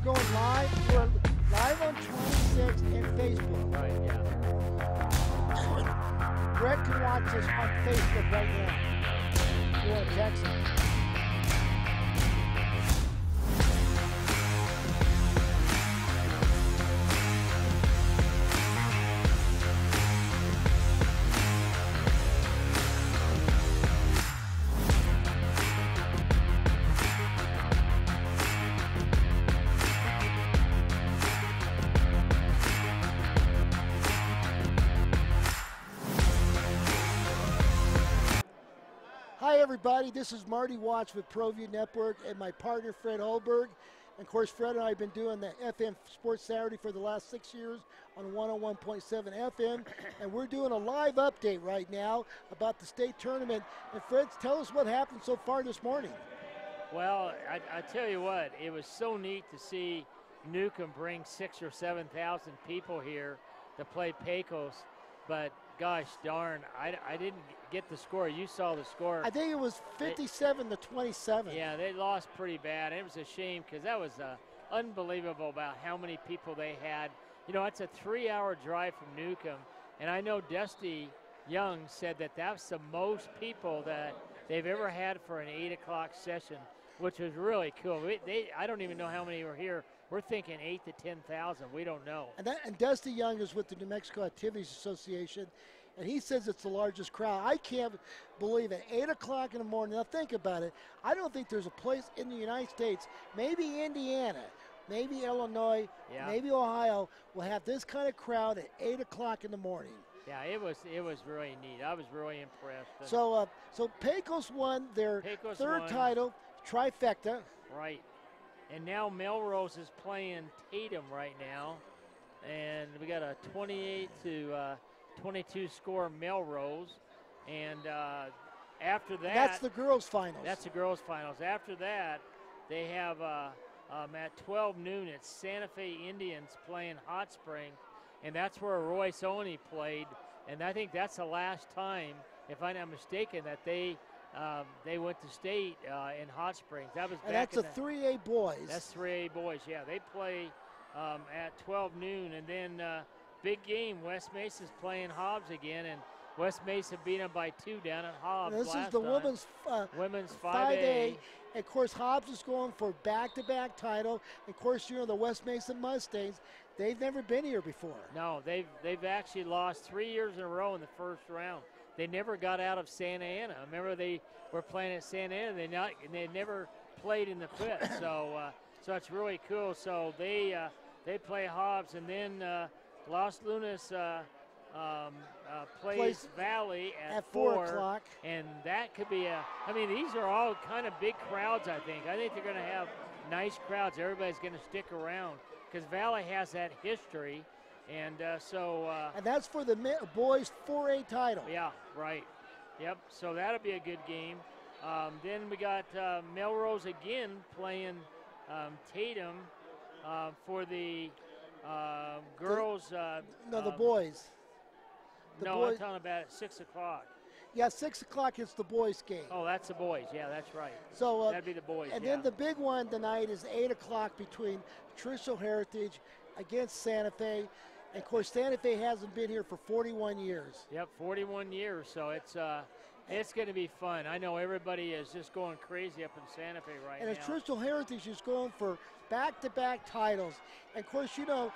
going live. We're live on 26 and Facebook. Right, yeah. Brett can watch us on Facebook right now. You want to text him? Hi everybody, this is Marty Watts with ProView Network and my partner Fred Holberg. And of course Fred and I have been doing the FM Sports Saturday for the last 6 years on 101.7 FM. And we're doing a live update right now about the state tournament. And Fred, tell us what happened so far this morning. Well, I tell you what, it was so neat to see Newcomb bring 6,000 or 7,000 people here to play Pecos. But gosh darn, I didn't get the score. You saw the score. I think it was 57 to 27. Yeah, they lost pretty bad. It was a shame because that was unbelievable about how many people they had. You know, it's a 3-hour drive from Newcomb, and I know Dusty Young said that that's the most people that they've ever had for an 8 o'clock session, which was really cool. I don't even know how many were here. We're thinking 8,000 to 10,000. We don't know. And Dusty Young is with the New Mexico Activities Association, and he says it's the largest crowd. I can't believe it. 8 o'clock in the morning. Now think about it. I don't think there's a place in the United States, maybe Indiana, maybe Illinois, maybe Ohio, will have this kind of crowd at 8 o'clock in the morning. Yeah, it was really neat. I was really impressed. So Pecos won their third title, trifecta. Right. And now Melrose is playing Tatum right now. And we got a 28 to 22 score Melrose. And after that. That's the girls' finals. That's the girls' finals. After that, they have at 12 noon, it's Santa Fe Indians playing Hot Spring. And that's where Royce Oney played. And I think that's the last time, if I'm not mistaken, that they went to state in Hot Springs. That was and back that's the 3A boys. That's 3A boys, yeah. They play at 12 noon. And then big game, West Mesa's playing Hobbs again. And West Mesa beat them by 2 down at Hobbs. And this is the women's 5A. And of course, Hobbs is going for back-to-back title. And of course, you know, the West Mesa Mustangs, they've never been here before. No, they've actually lost 3 years in a row in the first round. They never got out of Santa Ana. Remember, they were playing at Santa Ana. They never played in the pit. So it's really cool. So they play Hobbs, and then Los Lunas plays Valley at 4 o'clock. And that could be I mean, these are all kind of big crowds, I think. I think they're going to have nice crowds. Everybody's going to stick around because Valley has that history. And and that's for the boys 4A title. Yeah, right. Yep, so that'll be a good game. Then we got Melrose again playing Tatum for the girls. The boys. I'm talking about at 6 o'clock. Yeah, 6 o'clock is the boys' game. Oh, that's the boys. Yeah, that's right. So that'd be the boys. And then the big one tonight is 8 o'clock between Traditional Heritage against Santa Fe. And of course, Santa Fe hasn't been here for 41 years. Yep, 41 years. So it's going to be fun. I know everybody is just going crazy up in Santa Fe right now. And Traditional Heritage is going for back-to-back titles. And of course, you know,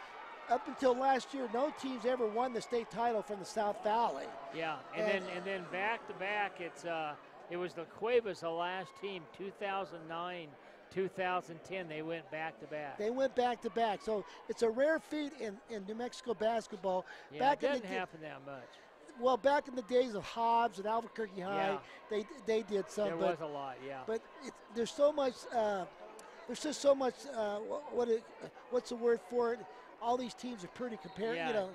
up until last year, no teams ever won the state title from the South Valley. Yeah, and then back-to-back, it was the Cuevas, the last team, 2009. 2010, they went back-to-back. They went back-to-back. So it's a rare feat in New Mexico basketball. Yeah, it doesn't happen that much. Well, back in the days of Hobbs and Albuquerque High, they did some. There was a lot, yeah. But there's so much, there's just so much, what's the word for it? All these teams are pretty competitive, you know.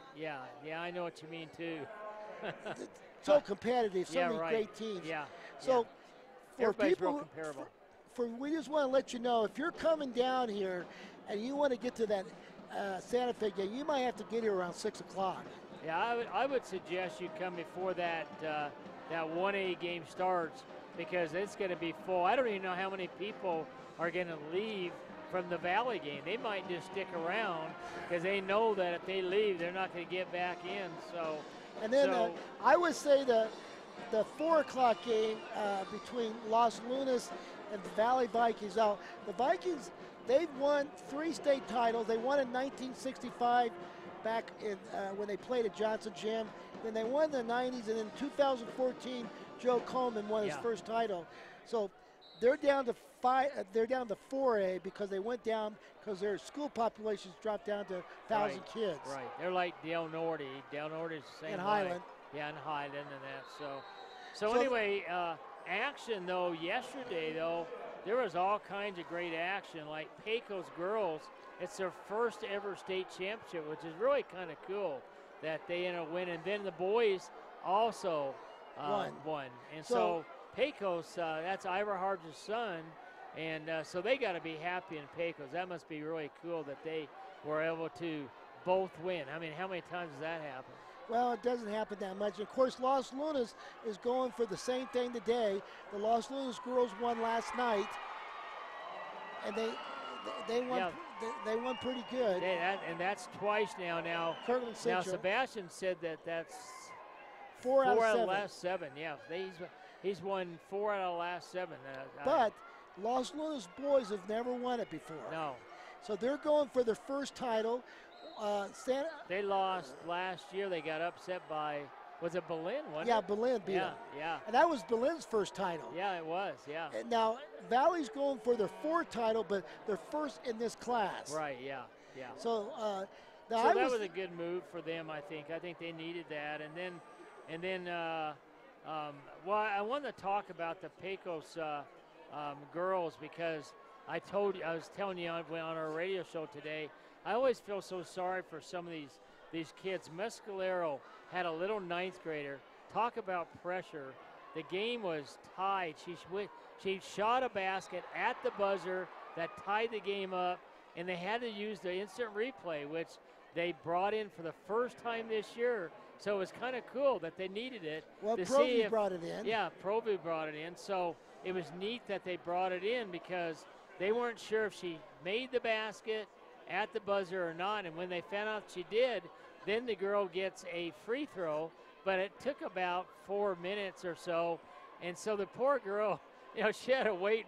Yeah, I know what you mean, too. So competitive, so many great teams. Yeah. So for everybody's people real comparable. We just want to let you know, if you're coming down here and you want to get to that Santa Fe game, you might have to get here around 6 o'clock. Yeah, I would suggest you come before that 1A game starts, because it's going to be full. I don't even know how many people are going to leave from the Valley game. They might just stick around because they know that if they leave, they're not going to get back in. So, and then I would say the 4 o'clock game between Los Lunas and the Valley Vikings. Now, the Vikings, they've won 3 state titles. They won in 1965 back in when they played at Johnson Gym. Then they won in the 90s, and in 2014, Joe Coleman won his first title. So they're down to 5. They're down to 4A because they went down because their school populations dropped down to 1,000 kids. Right. They're like Dale Nordy. Dale Nordy's the same in way. Highland. Yeah, in Highland and that. So anyway, action though yesterday though, there was all kinds of great action. Like Pecos girls, it's their first ever state championship, which is really kind of cool that they end up winning. Then the boys also won. And so Pecos, that's Ivor Harge's son, and so they got to be happy in Pecos. That must be really cool that they were able to both win. I mean, how many times does that happen? Well, it doesn't happen that much. Of course, Los Lunas is going for the same thing today. The Los Lunas girls won last night, and they won. Yeah. They won pretty good. And that's twice now. Now, Kirtland Central. Now Sebastian said that's 4 out of the last 7. Yeah, he's won 4 out of the last 7. But Los Lunas boys have never won it before. No. So they're going for their first title. They lost last year. They got upset by, was it Berlin? Berlin beat them. Yeah. And that was Berlin's first title. Yeah, it was, yeah. And now, Valley's going for their 4th title, but they're first in this class. Right, yeah. So, that was a good move for them, I think. I think they needed that. And then, well, I want to talk about the Pecos girls because I was telling you on our radio show today, I always feel so sorry for some of these kids. Mescalero had a little 9th grader. Talk about pressure. The game was tied. She shot a basket at the buzzer that tied the game up, and they had to use the instant replay, which they brought in for the first time this year. So it was kind of cool that they needed it. Well, ProView brought it in. Yeah, ProView brought it in. So it was neat that they brought it in because they weren't sure if she made the basket at the buzzer or not, and when they found out she did, then the girl gets a free throw, but it took about 4 minutes or so, and so the poor girl, she had to wait,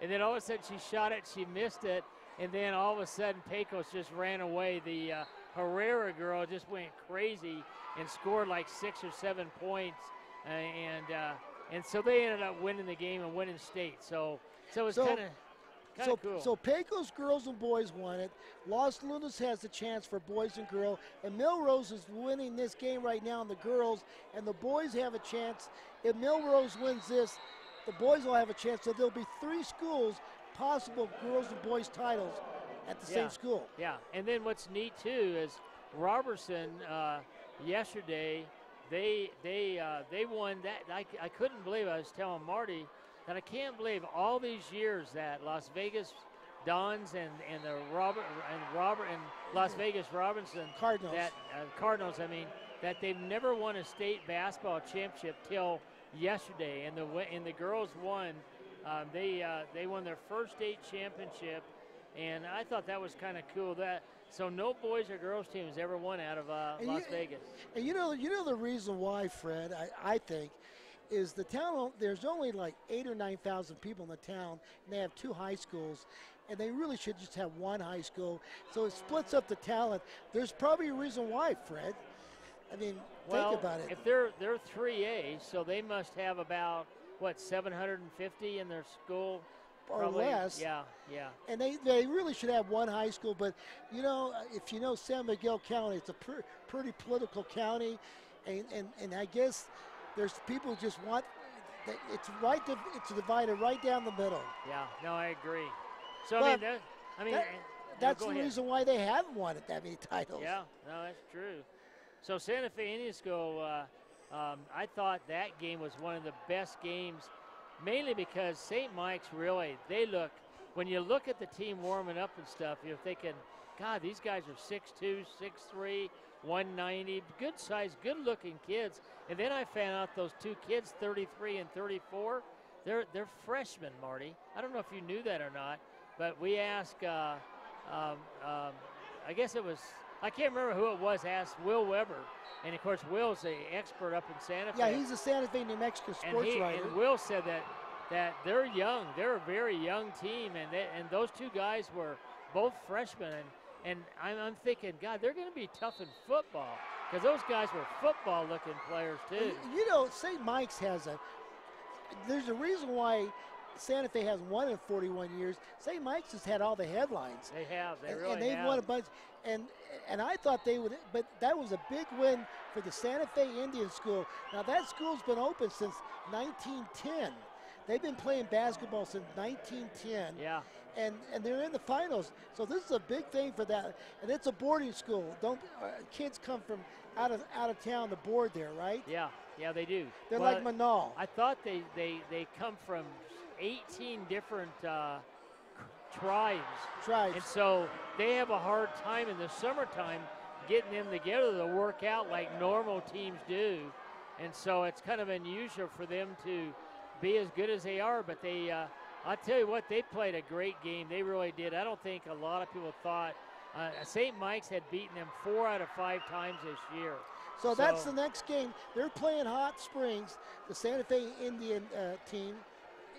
and then all of a sudden she shot it, she missed it, and then all of a sudden Pecos just ran away. The Herrera girl just went crazy and scored like 6 or 7 points, and so they ended up winning the game and winning state. So it's kind of cool. So Pecos girls and boys won it. Los Lunas has the chance for boys and girls, and Millrose is winning this game right now in the girls, and the boys have a chance. If Millrose wins this, the boys will have a chance. So there'll be 3 schools, possible girls and boys titles at the same school. Yeah, and then what's neat too is Robertson yesterday. They won that. I couldn't believe it. I was telling Marty that I can't believe all these years that Las Vegas Dons and Las Vegas Robinson Cardinals. Cardinals. I mean, that they've never won a state basketball championship till yesterday, and the girls won. They won their first state championship, and I thought that was kind of cool. So no boys or girls team has ever won out of Las Vegas. And you know the reason why, Fred, I think, is the town, there's only like 8,000 or 9,000 people in the town, and they have 2 high schools, and they really should just have 1 high school. So it splits up the talent. There's probably a reason why, Fred. I mean, think about it. If they're 3A, so they must have about, 750 in their school? Or less. Yeah. And they really should have 1 high school, but, if you know San Miguel County, it's a pretty political county, and I guess there's people who just want, it's divided right down the middle. Yeah, no, I agree. So, that's the reason why they haven't won it that many titles. Yeah, no, that's true. So Santa Fe Indian School, I thought that game was one of the best games, mainly because St. Mike's really, when you look at the team warming up and stuff, you're thinking, God, these guys are 6'2", 6'3", 190, good size, good looking kids. And then I found out those two kids, 33 and 34, they're freshmen, Marty. I don't know if you knew that or not, but we asked, I guess it was, I can't remember who it was, asked Will Weber. And of course, Will's the expert up in Santa Fe. Yeah, he's a Santa Fe, New Mexico sports writer. And Will said that they're young. They're a very young team, and those two guys were both freshmen. And I'm thinking, God, they're going to be tough in football because those guys were football-looking players too. You know, St. Mike's there's a reason why Santa Fe hasn't won in 41 years. St. Mike's has had all the headlines. They have. They really have. And they've won a bunch. And I thought they would, but that was a big win for the Santa Fe Indian School. Now, that school's been open since 1910. They've been playing basketball since 1910. Yeah. And they're in the finals. So this is a big thing for that. And it's a boarding school. Kids come from out of town to board there, right? Yeah, they do. They're like Manal. I thought they come from 18 different tribes. And so they have a hard time in the summertime getting them together to work out like normal teams do. And so it's kind of unusual for them to be as good as they are, but they I'll tell you what, they played a great game. They really did. I don't think a lot of people thought St. Mike's had beaten them 4 out of 5 times this year. So that's the next game. They're playing Hot Springs, the Santa Fe Indian team,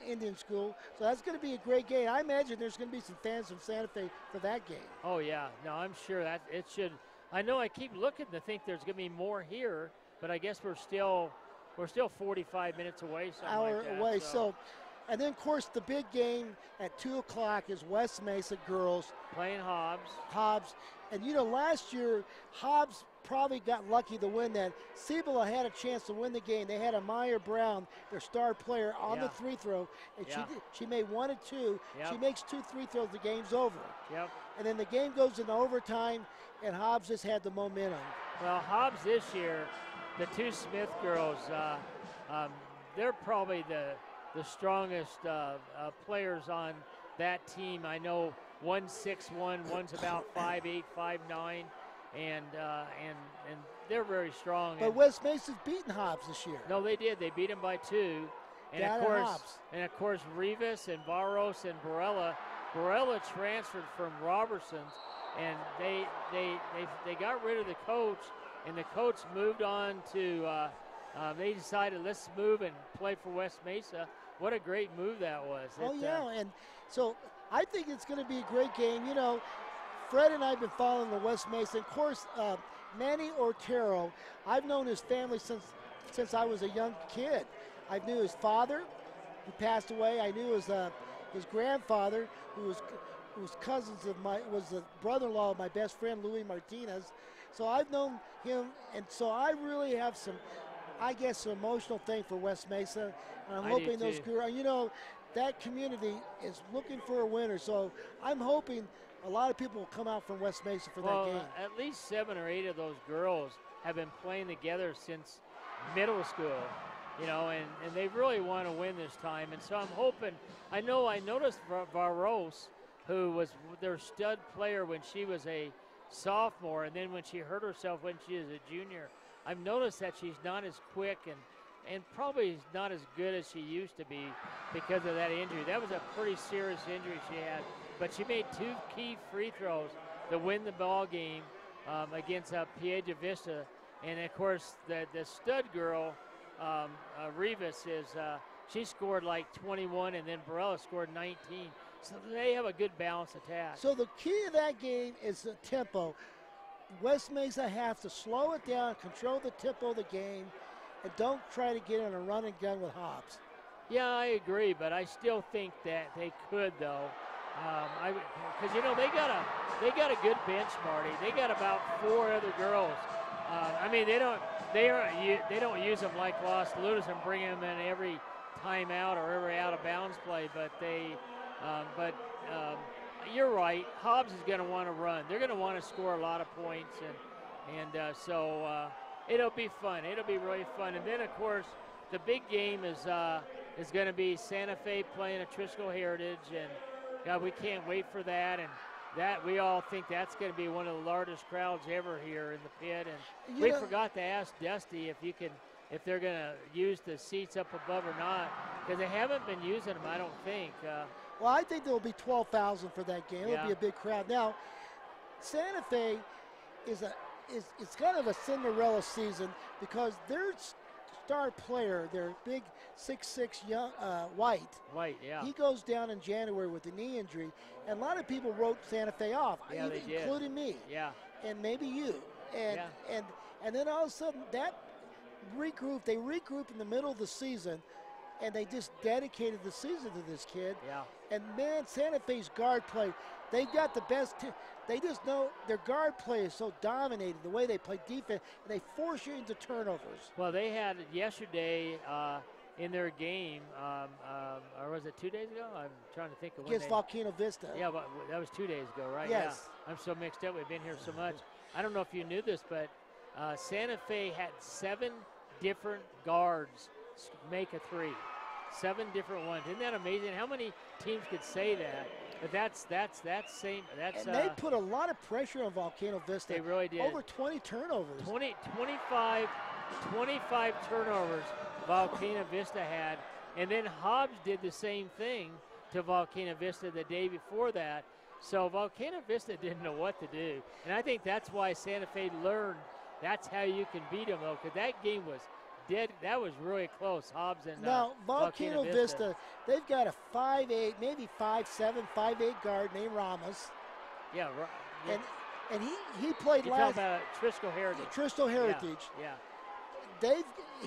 Indian School. So that's going to be a great game. I imagine there's going to be some fans from Santa Fe for that game. Oh, yeah. No, I'm sure that it should. I know I keep looking to think there's going to be more here, but I guess we're still 45 minutes away. Hour away. So, and then, of course, the big game at 2 o'clock is West Mesa girls. Playing Hobbs. And, you know, last year, Hobbs probably got lucky to win that. Cibola had a chance to win the game. They had a Meyer Brown, their star player, on the free throw. And she made 1 and 2. She makes 2 free throws, the game's over. And then the game goes into overtime, and Hobbs just had the momentum. Well, Hobbs this year, the 2 Smith girls, they're probably the strongest players on that team. I know one's 6'1", one's about 5'8", 5'9", and they're very strong. But West Mesa's beaten Hobbs this year. No, they did. They beat them by 2. And of course, Rivas and Barros and Barella transferred from Robertson's, and they got rid of the coach, and the coach moved on to. They decided, let's move and play for West Mesa. What a great move that was. And so I think it's going to be a great game. You know, Fred and I have been following the West Mesa. Of course, Manny Ortero, I've known his family since I was a young kid. I knew his father, who passed away. I knew his grandfather, who was cousins of was the brother-in-law of my best friend, Louis Martinez. So I've known him, and so I really have some emotional thing for West Mesa. And I'm hoping those girls, you know, that community is looking for a winner. So I'm hoping a lot of people will come out from West Mesa for that game. At least 7 or 8 of those girls have been playing together since middle school, you know, and they really want to win this time. And so I'm hoping, I noticed Barros, who was their stud player when she was a sophomore, and then when she hurt herself when she was a junior, I've noticed that she's not as quick and probably not as good as she used to be because of that injury. That was a pretty serious injury she had, but she made 2 key free throws to win the ball game against Piedra Vista. And of course, the stud girl, Rivas, she scored like 21, and then Barella scored 19. So they have a good balanced attack. So the key to that game is the tempo. West Mesa have to slow it down, control the tempo of the game, and don't try to get in a run and gun with Hobbs. Yeah, I agree, but I still think that they could, though, because you know they got a good bench, Marty. They got about 4 other girls. I mean, they don't use them like Los Lunas and bring them in every timeout or every out of bounds play, but you're right. Hobbs is going to want to run. They're going to want to score a lot of points, and so it'll be fun. It'll be really fun. And then, of course, the big game is going to be Santa Fe playing Atrisco Heritage, and God, we can't wait for that. And that we all think that's going to be one of the largest crowds ever here in the pit. And we forgot to ask Dusty if they're going to use the seats up above or not, because they haven't been using them, I don't think. Well, I think there will be 12,000 for that game. It'll be a big crowd. Now, Santa Fe it's kind of a Cinderella season because their star player, their big 6'6" young White, he goes down in January with a knee injury, and a lot of people wrote Santa Fe off, including me, and maybe you, and then all of a sudden they regrouped in the middle of the season, and they just dedicated the season to this kid. And man, Santa Fe's guard play, they got the best. They just know their guard play is so dominated, the way they play defense, and they force you into turnovers. Well, they had yesterday in their game, or was it 2 days ago? I'm trying to think of when against Volcano Vista. Yeah, but that was 2 days ago, right? Yes. Yeah. I'm so mixed up. We've been here so much. I don't know if you knew this, but Santa Fe had 7 different guards make a three. 7 different ones. Isn't that amazing? How many teams could say that? But that's same. That's and they put a lot of pressure on Volcano Vista. They really did. Over 20 turnovers. 25 turnovers Volcano Vista had, and then Hobbs did the same thing to Volcano Vista the day before that. So Volcano Vista didn't know what to do, and I think that's why Santa Fe learned that's how you can beat them, though, because that game was dead. That was really close. Hobbs and now Volcano Vista, they've got a 5'8", maybe 5'7", 5'8" guard named Ramos. Yeah, yeah. And he played You're last. Talking about Trisco Heritage. Trisco Heritage. Yeah.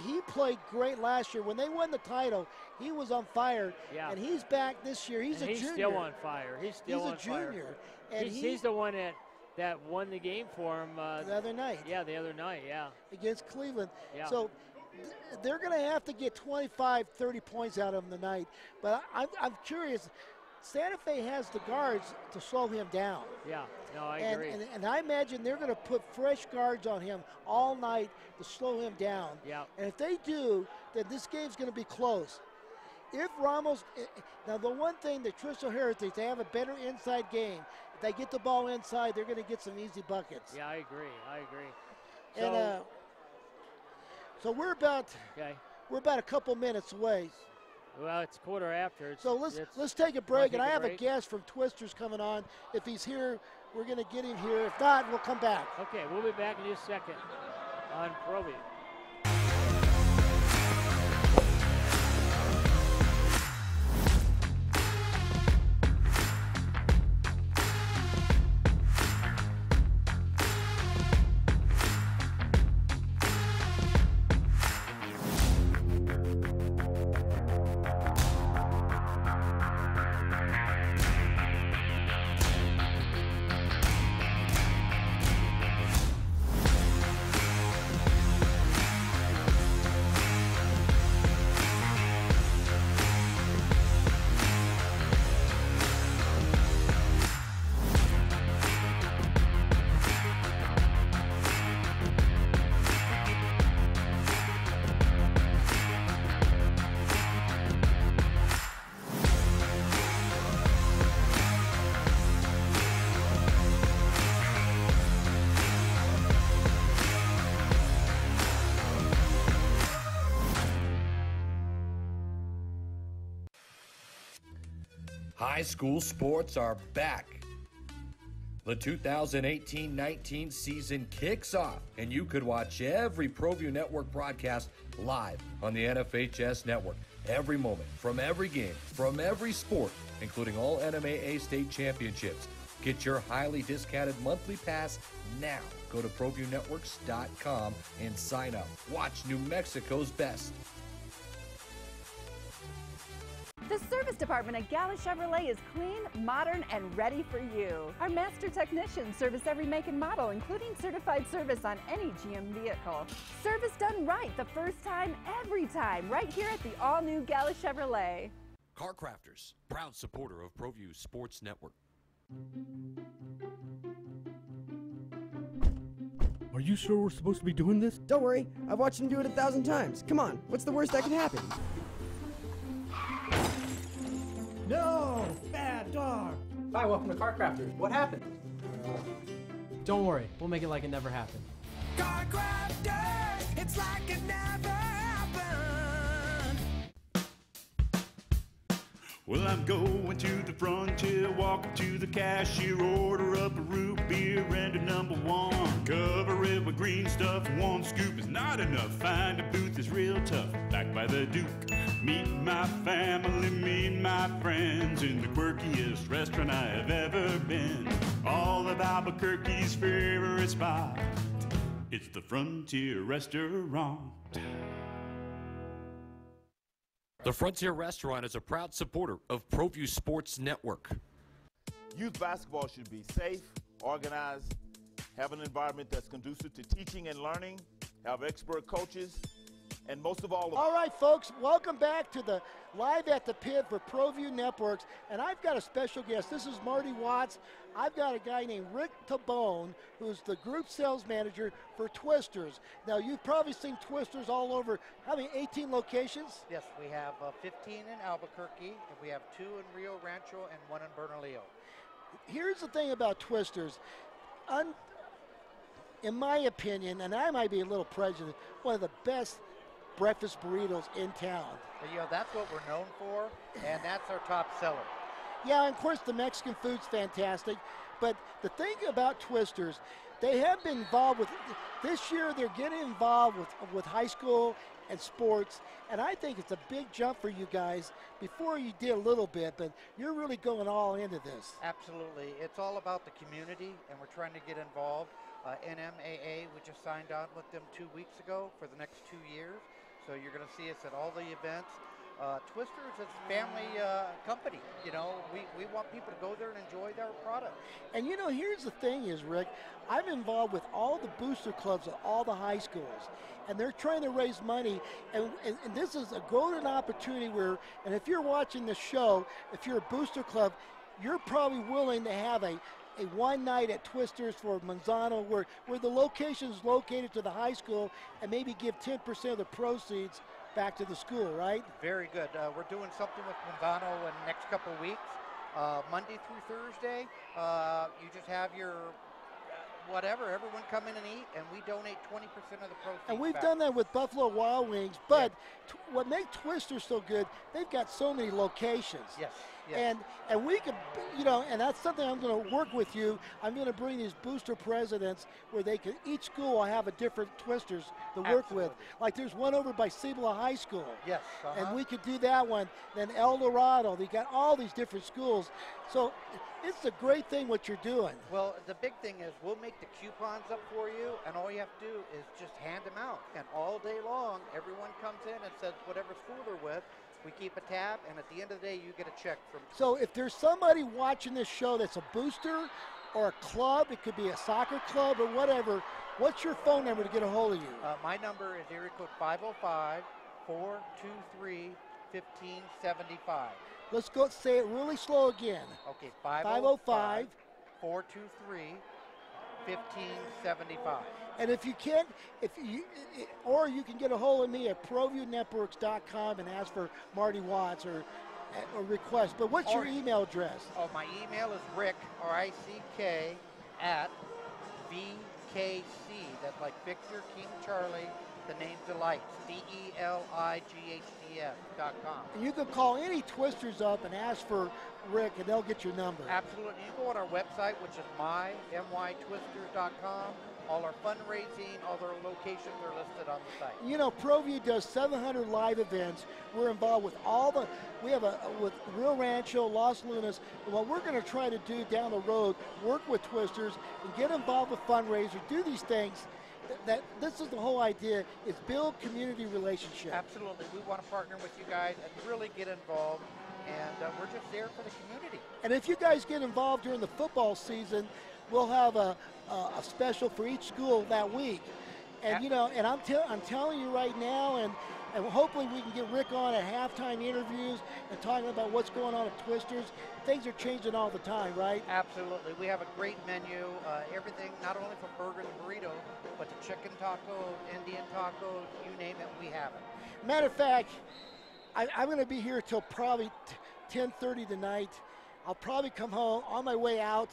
He played great last year. When they won the title, he was on fire. Yeah. And he's back this year. He's junior. He's still on fire. He's a junior. And he's the one that won the game for him the other night. Yeah, the other night. Yeah. Against Cleveland. Yeah. So they're going to have to get 25, 30 points out of him tonight. But I'm curious. Santa Fe has the guards to slow him down. Yeah, no, I agree. And I imagine they're going to put fresh guards on him all night to slow him down. Yeah. And if they do, then this game's going to be close. If Ramos, now the one thing that Trisco Heritage, they have a better inside game. If they get the ball inside, they're going to get some easy buckets. Yeah, I agree. And so we're about a couple minutes away. Well, it's quarter after. So let's take a break, and I have a guest from Twisters coming on. If he's here, we're going to get him here. If not, we'll come back. Okay, we'll be back in just a second on ProView. High school sports are back. The 2018-19 season kicks off, and you could watch every ProView Network broadcast live on the NFHS Network. Every moment, from every game, from every sport, including all NMAA state championships. Get your highly discounted monthly pass now. Go to ProViewNetworks.com and sign up. Watch New Mexico's best. The service department at Gala Chevrolet is clean, modern, and ready for you. Our master technicians service every make and model, including certified service on any GM vehicle. Service done right the first time, every time, right here at the all-new Gala Chevrolet. Car Crafters, proud supporter of ProView Sports Network. Are you sure we're supposed to be doing this? Don't worry, I've watched him do it 1,000 times. Come on, what's the worst that could happen? No! Bad dog! Hi, welcome to Car Crafters. What happened? Don't worry, we'll make it like it never happened. Car Crafters, it's like it never happened. Well, I'm going to the frontier, walk up to the cashier, order up a root beer and a number one. Cover it with green stuff, one scoop is not enough. Find a booth is real tough, back by the Duke. Meet my family, meet my friends in the quirkiest restaurant I have ever been. All of Albuquerque's favorite spot, it's the Frontier Restaurant. The Frontier Restaurant is a proud supporter of ProView Sports Network. Youth basketball should be safe, organized, have an environment that's conducive to teaching and learning, have expert coaches, and most of all... All right, folks, welcome back to the Live at the Pit for ProView Networks, and I've got a special guest. This is Marty Watts. I've got a guy named Rick Tabone, who's the group sales manager for Twisters. Now, you've probably seen Twisters all over, how many, 18 locations? Yes, we have 15 in Albuquerque, and we have 2 in Rio Rancho and 1 in Bernalillo. Here's the thing about Twisters. In my opinion, and I might be a little prejudiced, one of the best breakfast burritos in town. You know, that's what we're known for, and that's our top seller. Yeah, and of course the Mexican food's fantastic, but the thing about Twisters, they have been involved with, this year they're getting involved with high school and sports, and I think it's a big jump for you guys. Before you did a little bit, but you're really going all into this. Absolutely. It's all about the community, and we're trying to get involved. NMAA, we just signed on with them 2 weeks ago for the next 2 years. So you're going to see us at all the events. Twisters is a family company. You know, we want people to go there and enjoy their product. And you know, here's the thing is, Rick, I'm involved with all the booster clubs at all the high schools, and they're trying to raise money, and this is a golden opportunity where, and if you're watching this show, if you're a booster club, you're probably willing to have a one night at Twisters for Manzano where the location is located to the high school and maybe give 10% of the proceeds back to the school, right? Very good. We're doing something with Manzano in the next couple of weeks. Monday through Thursday, you just have your whatever, everyone come in and eat, and we donate 20% of the proceeds. And we've back. done that with Buffalo Wild Wings, but what makes Twisters so good, they've got so many locations. Yes. Yes. And we could, you know, and that's something I'm going to work with you. I'm going to bring these booster presidents where they can, each school will have a different Twisters to work with. Like there's one over by Cibola High School. Yes. And we could do that one. Then El Dorado, they got all these different schools. So it's a great thing what you're doing. Well, the big thing is we'll make the coupons up for you, and all you have to do is just hand them out. And all day long, everyone comes in and says whatever school they're with. We keep a tab, and at the end of the day, you get a check from. So if there's somebody watching this show that's a booster or a club, it could be a soccer club or whatever, what's your phone number to get a hold of you? My number is area code 505-423-1575. Let's go say it really slow again. Okay, 505-423-1575. And if you can't, or you can get a hold of me at ProViewNetworks.com and ask for Marty Watts or request. But what's your email address? Oh, my email is Rick, R-I-C-K, at VKC. That's like Victor, King, Charlie, the name Delights, DELIGHTS.com. And you can call any Twisters up and ask for Rick, and they'll get your number. Absolutely. You can go on our website, which is mytwisters.com. All our fundraising, all their locations are listed on the site. You know, ProView does 700 live events. We're involved with we have with Rio Rancho, Los Lunas, and what we're going to try to do down the road, work with Twisters and get involved with fundraisers, do these things. That this is the whole idea, is build community relationships. Absolutely. We want to partner with you guys and really get involved, and we're just there for the community. And if you guys get involved during the football season, we'll have a special for each school that week. And you know, and I'm telling you right now, and hopefully we can get Rick on at halftime interviews and talking about what's going on at Twisters. Things are changing all the time, right? Absolutely. We have a great menu, everything, not only from burgers and burritos, but the chicken taco, Indian tacos, you name it, we have it. Matter of fact, I'm going to be here till probably 10:30 tonight. I'll probably come home on my way out.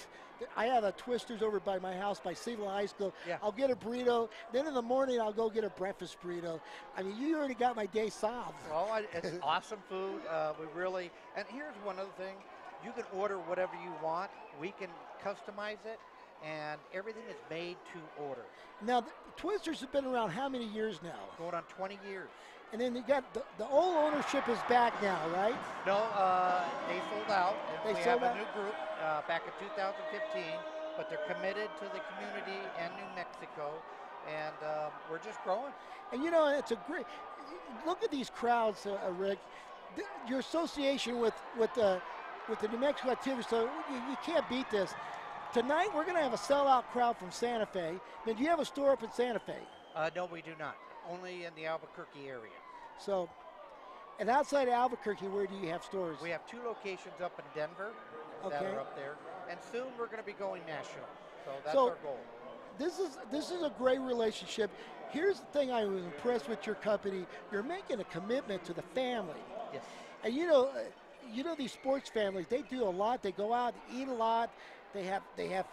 I have a Twister's over by my house by Diehl High School. Yeah. I'll get a burrito. Then in the morning, I'll go get a breakfast burrito. I mean, you already got my day solved. Well, it's awesome food. We really, and here's one other thing. You can order whatever you want. We can customize it, and everything is made to order. Now, the Twisters have been around how many years now? Going on 20 years. And then you got the old ownership is back now, right? No, they sold out. And They we sold have out? a new group back in 2015, but they're committed to the community and New Mexico, and we're just growing. And you know, it's a great. Look at these crowds, Rick. Your association with the New Mexico activity, so you can't beat this. Tonight we're going to have a sellout crowd from Santa Fe. Then do you have a store up in Santa Fe? No, we do not. Only in the Albuquerque area. So, and outside of Albuquerque, where do you have stores? We have 2 locations up in Denver that are up there, and soon we're going to be going national. So that's our goal. This is a great relationship. Here's the thing I was impressed with your company. You're making a commitment to the family. Yes. And you know these sports families, they do a lot. They go out, eat a lot. They have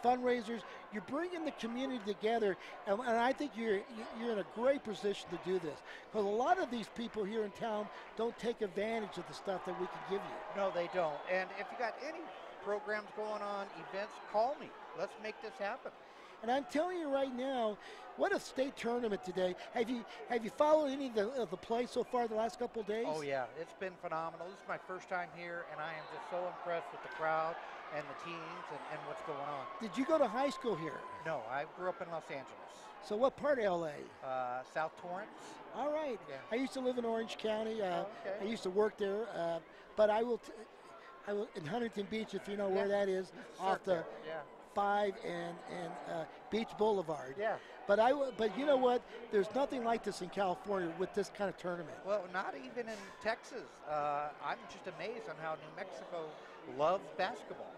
fundraisers. You're bringing the community together, and I think you're in a great position to do this, because a lot of these people here in town don't take advantage of the stuff that we can give you. No, they don't. And if you got any programs going on, events, call me. Let's make this happen. And I'm telling you right now, what a state tournament today. Have you followed any of the play so far the last couple of days? Oh yeah, it's been phenomenal. This is my first time here, and I am just so impressed with the crowd and the teams and what's going on. Did you go to high school here? No, I grew up in Los Angeles. So what part of LA? South Torrance. All right. Yeah. I used to live in Orange County. Okay. I used to work there, but I will in Huntington Beach, if you know where that is, off the 5 and Beach Boulevard. Yeah. But you know what? There's nothing like this in California with this kind of tournament. Well, not even in Texas. I'm just amazed on how New Mexico loves basketball.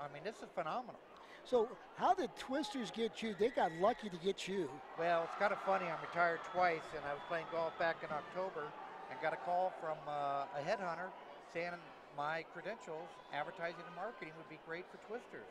I mean, this is phenomenal. So how did Twisters get you? They got lucky to get you. Well, it's kind of funny. I'm retired twice, and I was playing golf back in October and got a call from a headhunter saying my credentials, advertising and marketing, would be great for Twisters.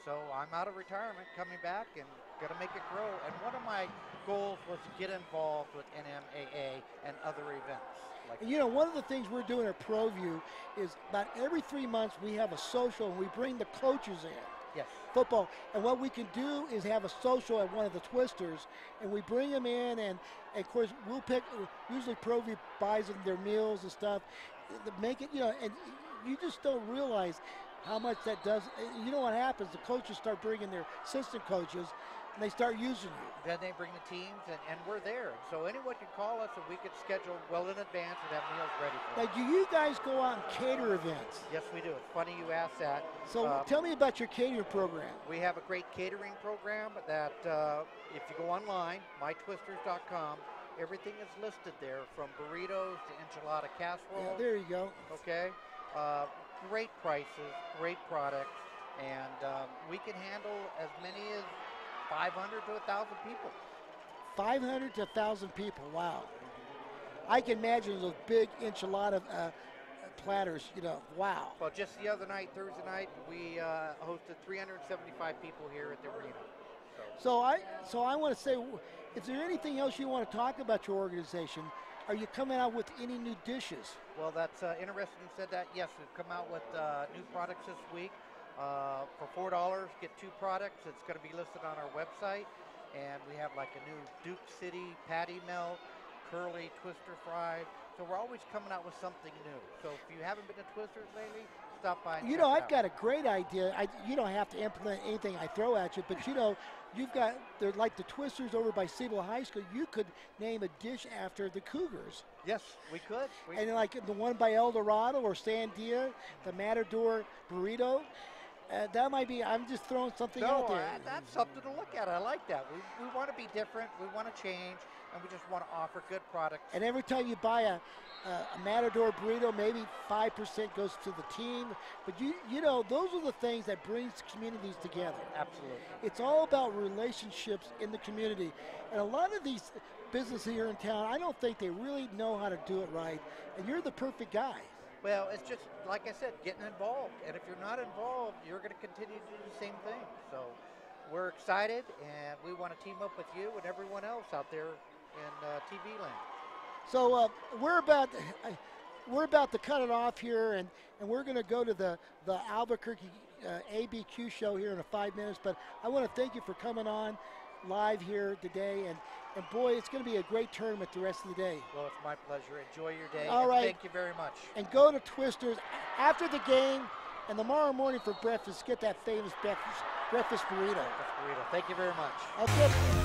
So I'm out of retirement, coming back, and going to make it grow. And one of my goals was to get involved with NMAA and other events. And you know, one of the things we're doing at ProView is about every 3 months we have a social, and we bring the coaches in. Yes. Football. And what we can do is have a social at one of the Twisters, and we bring them in, and of course we'll pick, usually ProView buys them their meals and stuff, make it, you know, and you just don't realize how much that does. You know what happens, the coaches start bringing their assistant coaches, and they start using you. Then they bring the teams, and we're there. So anyone can call us, and we can schedule well in advance and have meals ready for Now, them. do you guys go out and cater events? Yes, we do. It's funny you asked that. So tell me about your catering program. We have a great catering program that if you go online, mytwisters.com, everything is listed there, from burritos to enchilada casserole. Yeah, there you go. Okay. Great prices, great products, and we can handle as many as 500 to 1,000 people. 500 to 1,000 people, wow. I can imagine those big enchilada platters, you know, wow. Well, just the other night, Thursday night, we hosted 375 people here at the arena. So I want to say, is there anything else you want to talk about your organization? Are you coming out with any new dishes? Well, that's interesting you said that. Yes, we've come out with new products this week. For $4, get 2 products. It's going to be listed on our website. And we have like a new Duke City patty melt, curly twister fry. So we're always coming out with something new. So if you haven't been to Twisters lately, stop by and You check know, it I've out. got a great idea. You don't have to implement anything I throw at you, but you know, you've got, they're like the Twisters over by Diehl High School. You could name a dish after the Cougars. Yes, we could. And like the one by El Dorado or Sandia, the Matador burrito. That might be, I'm just throwing something out there. That's something to look at. I like that. We want to be different. We want to change. And we just want to offer good products. And every time you buy a Matador burrito, maybe 5% goes to the team. But you know, those are the things that brings communities together. Absolutely. It's all about relationships in the community. And a lot of these businesses here in town, I don't think they really know how to do it right. And you're the perfect guy. Well, it's just, like I said, getting involved. And if you're not involved, you're going to continue to do the same thing. So we're excited, and we want to team up with you and everyone else out there in TV land. So we're about to cut it off here, and we're going to go to the Albuquerque ABQ show here in 5 minutes. But I want to thank you for coming on live here today, and boy, it's going to be a great tournament the rest of the day. Well, it's my pleasure. Enjoy your day. All right. Thank you very much. And go to Twister's after the game, and tomorrow morning for breakfast, get that famous breakfast burrito. Thank you very much. Okay.